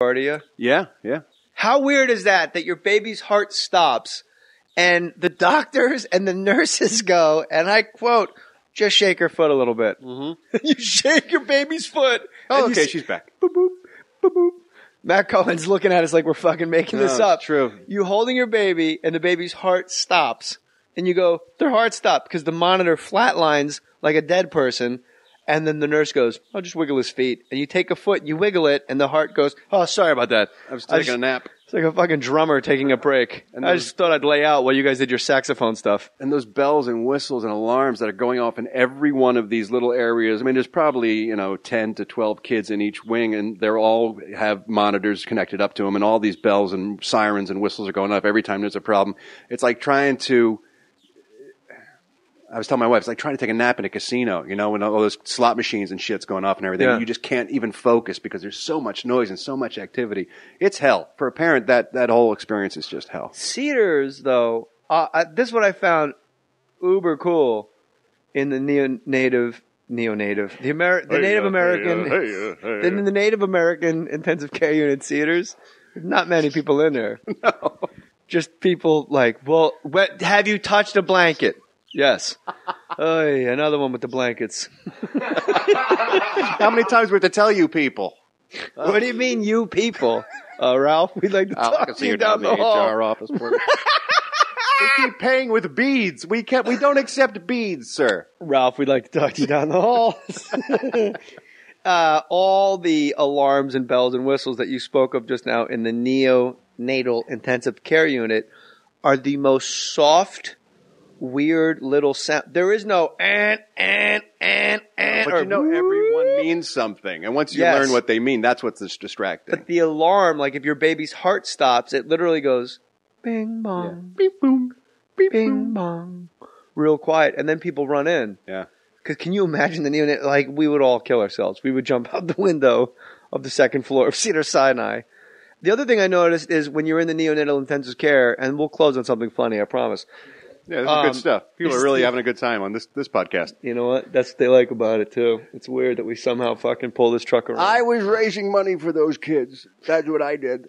cardia? Yeah, yeah. How weird is that your baby's heart stops and the doctors and the nurses go, and I quote, just shake her foot a little bit. Mm-hmm. You shake your baby's foot. Oh, okay, she's back. Boop, boop, boop, boop. Matt Cohen's looking at us like we're fucking making this up. True. You holding your baby and the baby's heart stops. And you go, their heart stopped because the monitor flatlines like a dead person. And then the nurse goes, oh, just wiggle his feet. And you take a foot, and you wiggle it, and the heart goes, oh, sorry about that. I was taking a nap. It's like a fucking drummer taking a break. And I just thought I'd lay out while you guys did your saxophone stuff. And those bells and whistles and alarms that are going off in every one of these little areas. I mean, there's probably, 10 to 12 kids in each wing, and they're all have monitors connected up to them, and all these bells and sirens and whistles are going off every time there's a problem. It's like trying to... I was telling my wife, it's like trying to take a nap in a casino, when all those slot machines and shit's going off and everything. Yeah. You just can't even focus because there's so much noise and so much activity. It's hell. For a parent, that whole experience is just hell. Cedars, though, this is what I found uber cool in the Native American intensive care unit Cedars. There's not many people in there. No. Just people like, well, have you touched a blanket? Yes. Oy, another one with the blankets. How many times we have to tell you people? What do you mean, you people? Ralph, we'd like to talk to you down the hall. HR office. We keep paying with beads. We don't accept beads, sir. Ralph, we'd like to talk to you down the hall. All the alarms and bells and whistles that you spoke of just now in the neonatal intensive care unit are the most soft, weird little sound. There is no and. But everyone means something. And once you learn what they mean, that's what's distracting. But the alarm, like if your baby's heart stops, it literally goes bing bong, beep boom, beep bing bong, real quiet. And then people run in. Yeah. Because can you imagine the neonate? Like we would all kill ourselves. We would jump out the window of the second floor of Cedars-Sinai. The other thing I noticed is when you're in the neonatal intensive care, and we'll close on something funny, I promise. Yeah, this is good stuff. People are really having a good time on this podcast. You know what? That's what they like about it, too. It's weird that we somehow fucking pull this truck around. I was raising money for those kids. That's what I did.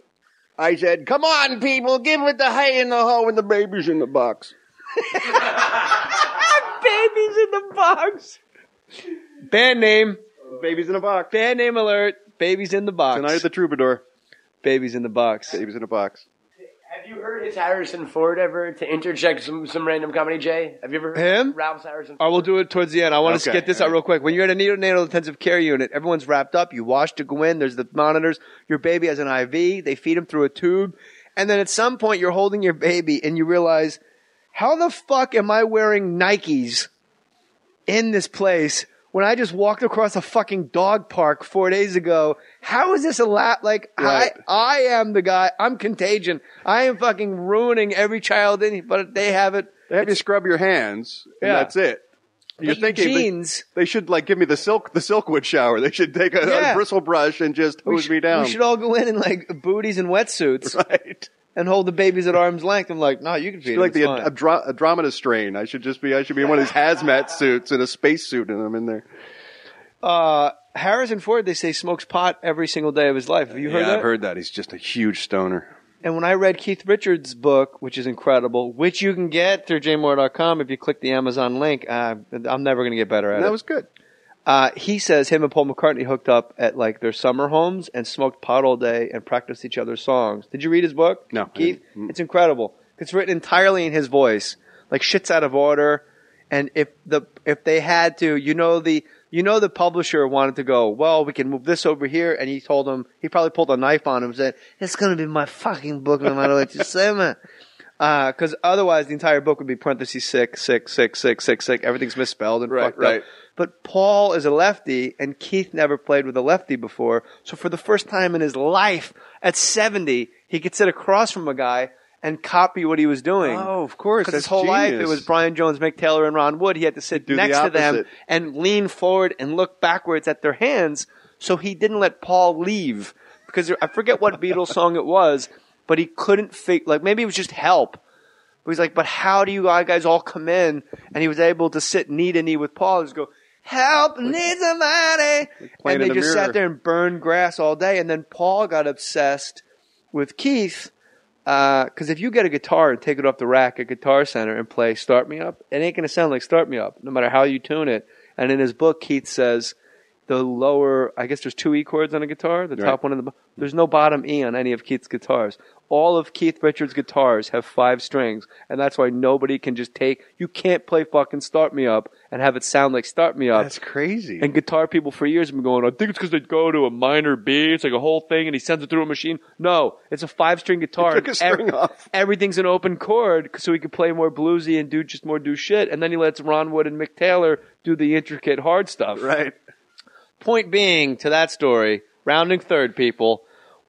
I said, come on, people, give it the hay in the hoe and the baby's in the box. Baby's in the box. Band name. Baby's in a box. Band name alert. Baby's in the box. Tonight at the Troubadour. Baby's in the box. Baby's in a box. Have you heard his Harrison Ford ever, to interject some random comedy, Jay? Have you ever heard him? Ralph's Harrison Ford? I will do it towards the end. I want to get this out real quick. When you're at a neonatal intensive care unit, everyone's wrapped up. You wash to go in. There's the monitors. Your baby has an IV. They feed him through a tube. And then at some point, you're holding your baby and you realize, how the fuck am I wearing Nikes in this place when I just walked across a fucking dog park 4 days ago? How is this allowed? Like, right. I am the guy. I'm contagion. I am fucking ruining every child in here, but they have it. They have you scrub your hands, and that's it. You're thinking they should like give me the Silkwood shower. They should take a bristle brush and just hose me down. We should all go in like booties and wetsuits. Right. And hold the babies at arm's length. I'm like, no, you can feed them. Like the Andromeda strain. I should be in one of these hazmat suits and a space suit, and I'm in there. Harrison Ford, they say, smokes pot every single day of his life. Have you heard that? Yeah, I've heard that. He's just a huge stoner. And when I read Keith Richards' book, which is incredible, which you can get through jmohr.com if you click the Amazon link, I'm never going to get better at it. That was good. He says him and Paul McCartney hooked up at like their summer homes and smoked pot all day and practiced each other's songs. Did you read his book? No. Keith? It's incredible. It's written entirely in his voice. Like shit's out of order. And if they had to, the publisher wanted to go, well, we can move this over here. And he told him, he probably pulled a knife on him and said, it's going to be my fucking book no matter what you say, man. Cause otherwise the entire book would be parentheses sick. Everything's misspelled and fucked up. But Paul is a lefty and Keith never played with a lefty before. So for the first time in his life at 70, he could sit across from a guy and copy what he was doing. Oh, of course. Because his whole life it was Brian Jones, Mick Taylor, and Ron Wood. He had to sit next to them and lean forward and look backwards at their hands. So he didn't let Paul leave. Because I forget what Beatles song it was, but he couldn't like maybe it was just Help. But he's like, but how do you guys all come in? And he was able to sit knee to knee with Paul and just go, help, need somebody. playing And in they the just mirror. sat there and burned grass all day. And then Paul got obsessed with Keith. Because if you get a guitar and take it off the rack at Guitar Center and play Start Me Up, it ain't going to sound like Start Me Up, no matter how you tune it. And in his book, Keith says the lower, I guess there's 2 E chords on a guitar, the top one and there's no bottom E on any of Keith's guitars. All of Keith Richards' guitars have 5 strings, and that's why nobody can just you can't play fucking Start Me Up and have it sound like Start Me Up. That's crazy. And guitar people for years have been going, I think it's because they go to a minor B, it's like a whole thing, and he sends it through a machine. No, it's a 5-string guitar. He took a string off. Everything's an open chord so he can play more bluesy and do shit, and then he lets Ron Wood and Mick Taylor do the intricate hard stuff. Right. Point being to that story, rounding third, people,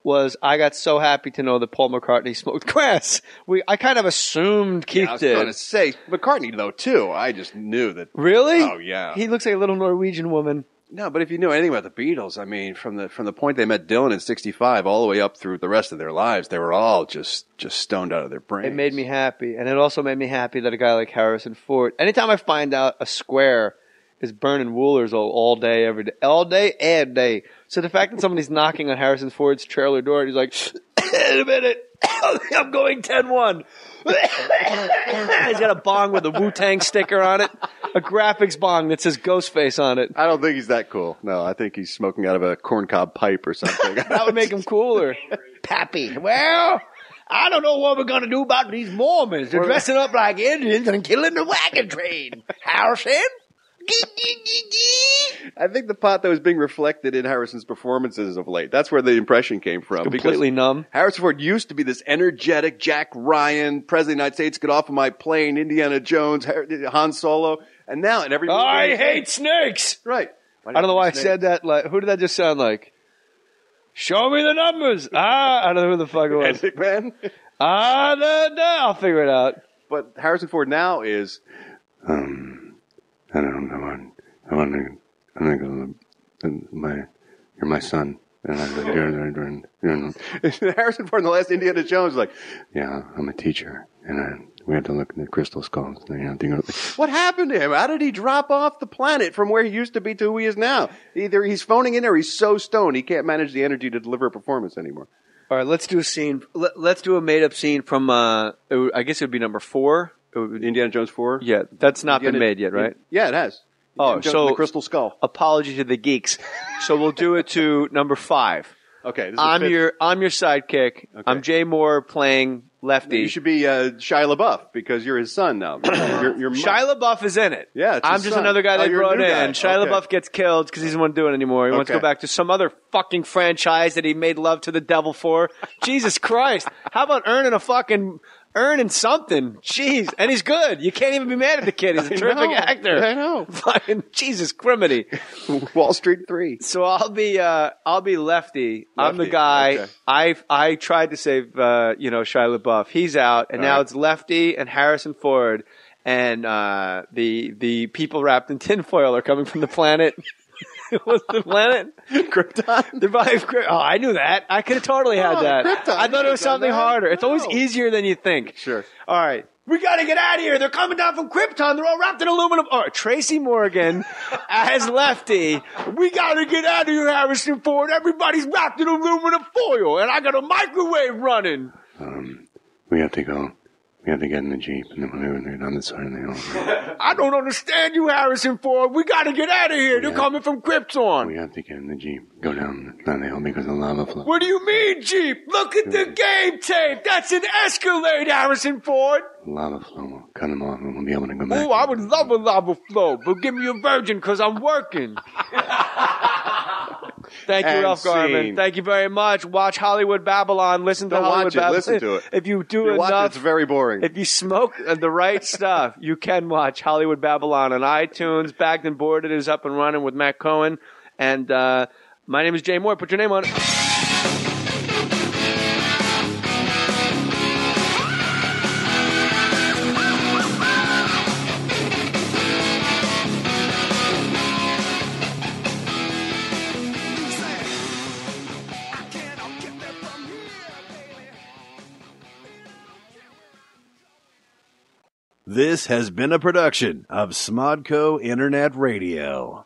was I got so happy to know that Paul McCartney smoked grass. I kind of assumed Keith I was did. going to say McCartney though too. I just knew that. Really? Oh yeah. He looks like a little Norwegian woman. No, but if you knew anything about the Beatles, I mean, from the point they met Dylan in '65 all the way up through the rest of their lives, they were all just stoned out of their brains. It made me happy, and it also made me happy that a guy like Harrison Ford. Anytime I find out a square is burning Woolers all day, every day, all day and day. So the fact that somebody's knocking on Harrison Ford's trailer door and he's like, "Wait a minute, I'm going 10-1." He's got a bong with a Wu-Tang sticker on it, a graphics bong that says Ghostface on it. I don't think he's that cool. No, I think he's smoking out of a corncob pipe or something. That would make him cooler. Pappy. Well, I don't know what we're going to do about these Mormons. They're dressing up like Indians and killing the wagon train. Harrison? I think the pot that was being reflected in Harrison's performances of late. That's where the impression came from. Completely numb. Harrison Ford used to be this energetic Jack Ryan, President of the United States, get off of my plane, Indiana Jones, Han Solo, and now in every movie. I hate snakes. Right. I don't know why I said that. Like, who did that just sound like? Show me the numbers. I don't know who the fuck it was. Epic Man. I'll figure it out. But Harrison Ford now is, I don't know. I want to. You're my son. And I was like, Harrison Ford in the last Indiana Jones was like, yeah, I'm a teacher, and we had to look at the crystal skulls. What happened to him? How did he drop off the planet from where he used to be to who he is now? Either he's phoning in or he's so stoned he can't manage the energy to deliver a performance anymore. All right, let's do a scene. Let's do a made-up scene from. I guess it would be number 4. Indiana Jones 4? Yeah, that's not been made yet, right? Yeah, it has. Oh, so the Crystal Skull. Apology to the geeks. So we'll do it to number 5. Okay, I'm your sidekick. Okay. I'm Jay Mohr playing Lefty. You should be Shia LaBeouf because you're his son now. You're Shia LaBeouf is in it. Yeah, I'm just another guy they brought in. Shia okay. LaBeouf gets killed because he doesn't want to do it anymore. He wants to go back to some other fucking franchise that he made love to the devil for. Jesus Christ! How about earning something? Jeez, and he's good. You can't even be mad at the kid. He's a terrific actor. I know. Fucking Jesus criminy. Wall Street 3. So I'll be Lefty. I'm the guy. Okay. I tried to save Shia LaBeouf. He's out, and now it's Lefty and Harrison Ford, and the people wrapped in tinfoil are coming from the planet. What's the planet? Krypton. Oh, I knew that. I could have totally had that. Krypton. I thought it was something harder. It's always easier than you think. Sure. All right. We got to get out of here. They're coming down from Krypton. They're all wrapped in aluminum. All right. Tracy Morgan as Lefty. We got to get out of here, Harrison Ford. Everybody's wrapped in aluminum foil, and I got a microwave running. We have to go. We have to get in the Jeep, and then we'll get on the side of the hill. I don't understand you, Harrison Ford. We got to get out of here. They're coming from Krypton. We have to get in the Jeep. Go down the hill because of the lava flow. What do you mean, Jeep? Look at the game tape. That's an Escalade, Harrison Ford. Lava flow. We'll cut them off, and we'll be able to go back. Oh, I would love a lava flow, but give me a virgin because I'm working. Thank you, Ralph Garman. Thank you very much. Watch Hollywood Babylon. Listen to Hollywood Babylon. Listen to it. If you do enough, it's very boring. If you smoke the right stuff, you can watch Hollywood Babylon on iTunes. Bagged and Boarded is up and running with Matt Cohen. And my name is Jay Mohr. Put your name on it. This has been a production of Smodco Internet Radio.